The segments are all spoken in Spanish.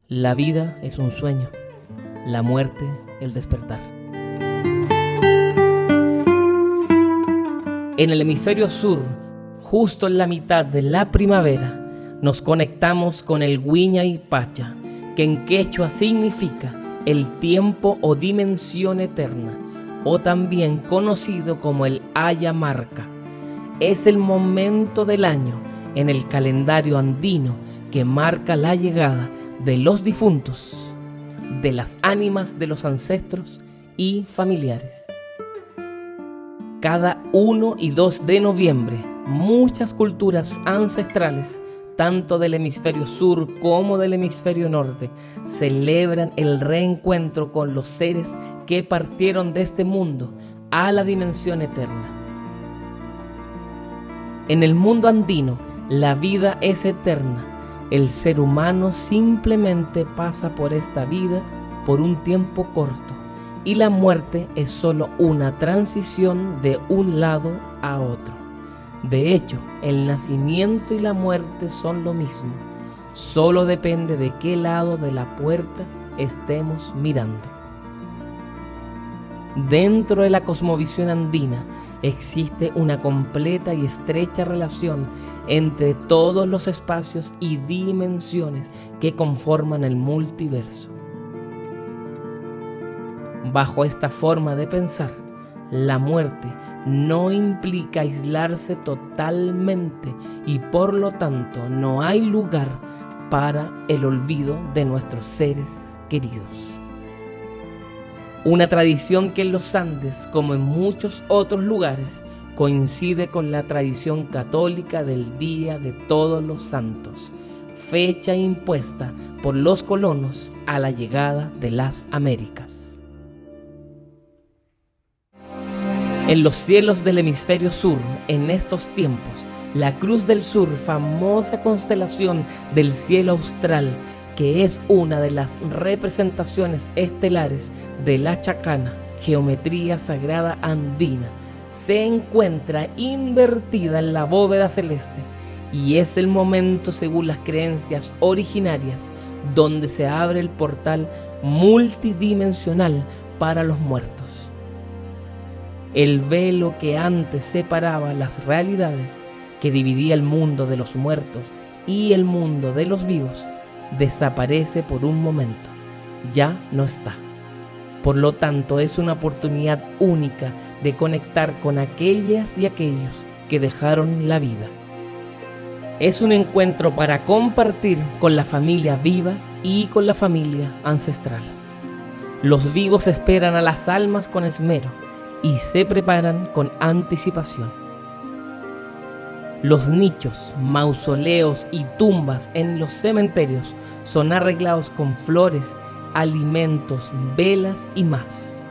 La vida es un sueño, la muerte el despertar. En el hemisferio sur, justo en la mitad de la primavera, nos conectamos con el Wiñay Pacha, que en quechua significa el tiempo o dimensión eterna, o también conocido como el Ayamarca. Es el momento del año en el calendario andino que marca la llegada de los difuntos, de las ánimas de los ancestros y familiares. Cada 1 y 2 de noviembre, muchas culturas ancestrales, tanto del hemisferio sur como del hemisferio norte, celebran el reencuentro con los seres que partieron de este mundo a la dimensión eterna. En el mundo andino, la vida es eterna. El ser humano simplemente pasa por esta vida por un tiempo corto y la muerte es solo una transición de un lado a otro. De hecho, el nacimiento y la muerte son lo mismo, solo depende de qué lado de la puerta estemos mirando. Dentro de la cosmovisión andina existe una completa y estrecha relación entre todos los espacios y dimensiones que conforman el multiverso. Bajo esta forma de pensar, la muerte no implica aislarse totalmente y por lo tanto no hay lugar para el olvido de nuestros seres queridos. Una tradición que en los Andes, como en muchos otros lugares, coincide con la tradición católica del Día de Todos los Santos, fecha impuesta por los colonos a la llegada de las Américas. En los cielos del hemisferio sur, en estos tiempos, la Cruz del Sur, famosa constelación del cielo austral, que es una de las representaciones estelares de la chacana, geometría sagrada andina, se encuentra invertida en la bóveda celeste y es el momento, según las creencias originarias, donde se abre el portal multidimensional para los muertos. El velo que antes separaba las realidades, que dividía el mundo de los muertos y el mundo de los vivos, desaparece por un momento, ya no está. Por lo tanto, es una oportunidad única de conectar con aquellas y aquellos que dejaron la vida. Es un encuentro para compartir con la familia viva y con la familia ancestral. Los vivos esperan a las almas con esmero y se preparan con anticipación. Los nichos, mausoleos y tumbas en los cementerios son arreglados con flores, alimentos, velas y más.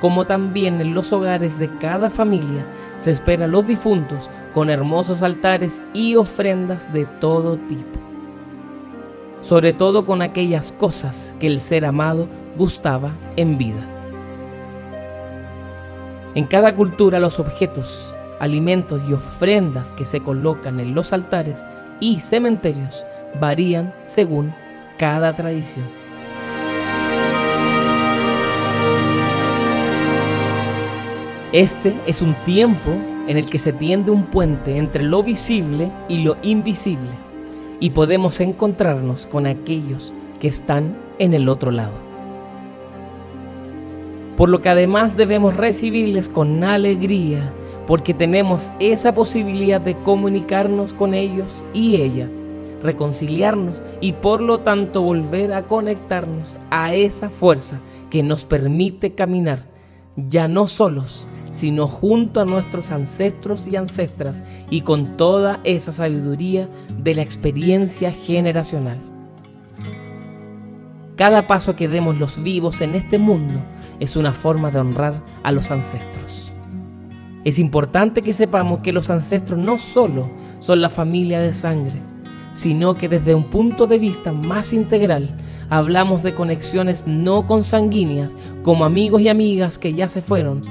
Como también en los hogares de cada familia se espera a los difuntos con hermosos altares y ofrendas de todo tipo. Sobre todo con aquellas cosas que el ser amado gustaba en vida. En cada cultura los objetos, alimentos y ofrendas que se colocan en los altares y cementerios varían según cada tradición. Este es un tiempo en el que se tiende un puente entre lo visible y lo invisible y podemos encontrarnos con aquellos que están en el otro lado. Por lo que además debemos recibirles con alegría, porque tenemos esa posibilidad de comunicarnos con ellos y ellas, reconciliarnos y por lo tanto volver a conectarnos a esa fuerza que nos permite caminar, ya no solos, sino junto a nuestros ancestros y ancestras y con toda esa sabiduría de la experiencia generacional. Cada paso que demos los vivos en este mundo es una forma de honrar a los ancestros. Es importante que sepamos que los ancestros no solo son la familia de sangre, sino que desde un punto de vista más integral hablamos de conexiones no consanguíneas como amigos y amigas que ya se fueron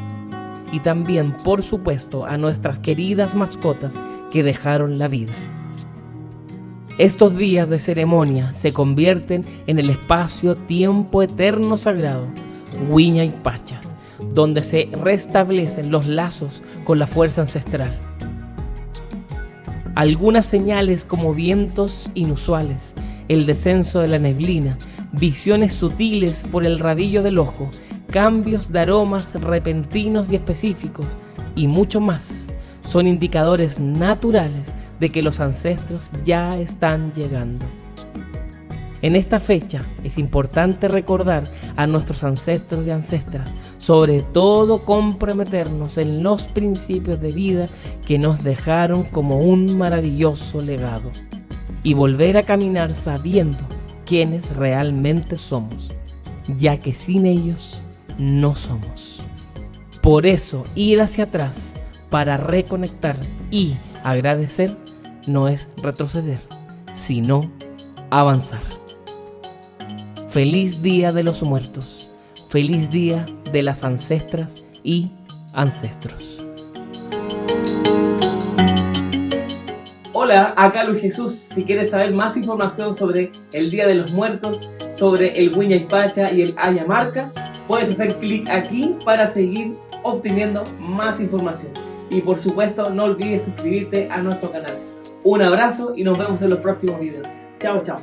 y también, por supuesto, a nuestras queridas mascotas que dejaron la vida. Estos días de ceremonia se convierten en el espacio-tiempo eterno sagrado, Huiñay Pacha, donde se restablecen los lazos con la fuerza ancestral. Algunas señales como vientos inusuales, el descenso de la neblina, visiones sutiles por el rabillo del ojo, cambios de aromas repentinos y específicos y mucho más son indicadores naturales de que los ancestros ya están llegando. En esta fecha es importante recordar a nuestros ancestros y ancestras, sobre todo comprometernos en los principios de vida que nos dejaron como un maravilloso legado y volver a caminar sabiendo quiénes realmente somos, ya que sin ellos no somos. Por eso ir hacia atrás para reconectar y agradecer no es retroceder, sino avanzar. Feliz Día de los Muertos. Feliz Día de las Ancestras y Ancestros. Hola, acá Luis Jesús. Si quieres saber más información sobre el Día de los Muertos, sobre el Huiñay Pacha y el Ayamarca, puedes hacer clic aquí para seguir obteniendo más información. Y por supuesto, no olvides suscribirte a nuestro canal. Un abrazo y nos vemos en los próximos videos. Chao, chao.